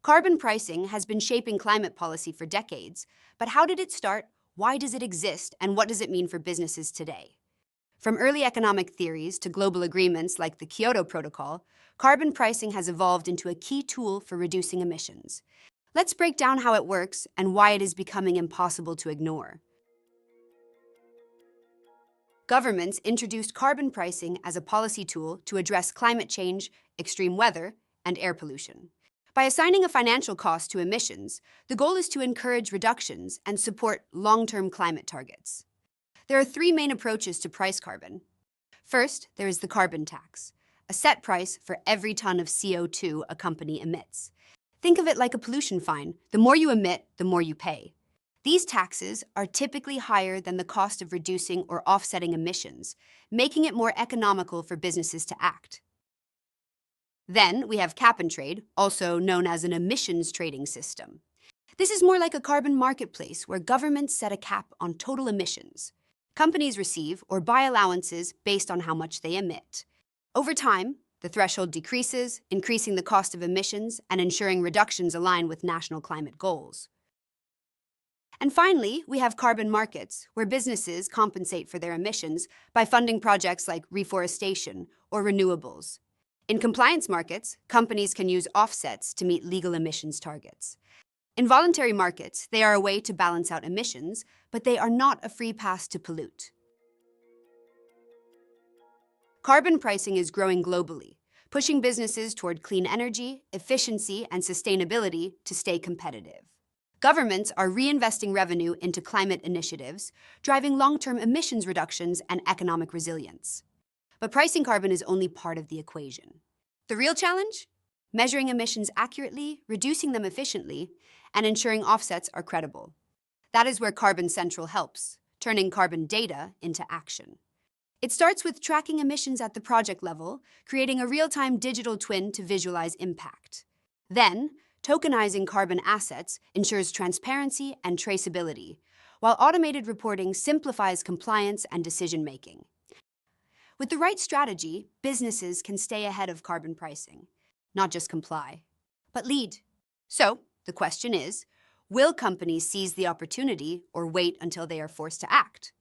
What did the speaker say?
Carbon pricing has been shaping climate policy for decades, but how did it start? Why does it exist? And what does it mean for businesses today? From early economic theories to global agreements like the Kyoto Protocol, carbon pricing has evolved into a key tool for reducing emissions. Let's break down how it works and why it is becoming impossible to ignore. Governments introduced carbon pricing as a policy tool to address climate change, extreme weather, and air pollution. By assigning a financial cost to emissions, the goal is to encourage reductions and support long-term climate targets. There are three main approaches to price carbon. First, there is the carbon tax, a set price for every ton of CO2 a company emits. Think of it like a pollution fine. The more you emit, the more you pay. These taxes are typically higher than the cost of reducing or offsetting emissions, making it more economical for businesses to act. Then we have cap and trade, also known as an emissions trading system. This is more like a carbon marketplace where governments set a cap on total emissions. Companies receive or buy allowances based on how much they emit. Over time, the threshold decreases, increasing the cost of emissions and ensuring reductions align with national climate goals. And finally, we have carbon markets, where businesses compensate for their emissions by funding projects like reforestation or renewables. In compliance markets, companies can use offsets to meet legal emissions targets. In voluntary markets, they are a way to balance out emissions, but they are not a free pass to pollute. Carbon pricing is growing globally, pushing businesses toward clean energy, efficiency, and sustainability to stay competitive. Governments are reinvesting revenue into climate initiatives, driving long-term emissions reductions and economic resilience. But pricing carbon is only part of the equation. The real challenge? Measuring emissions accurately, reducing them efficiently, and ensuring offsets are credible. That is where Carbon Central helps, turning carbon data into action. It starts with tracking emissions at the project level, creating a real-time digital twin to visualize impact. Then, tokenizing carbon assets ensures transparency and traceability, while automated reporting simplifies compliance and decision-making. With the right strategy, businesses can stay ahead of carbon pricing, not just comply, but lead. So, the question is, will companies seize the opportunity or wait until they are forced to act?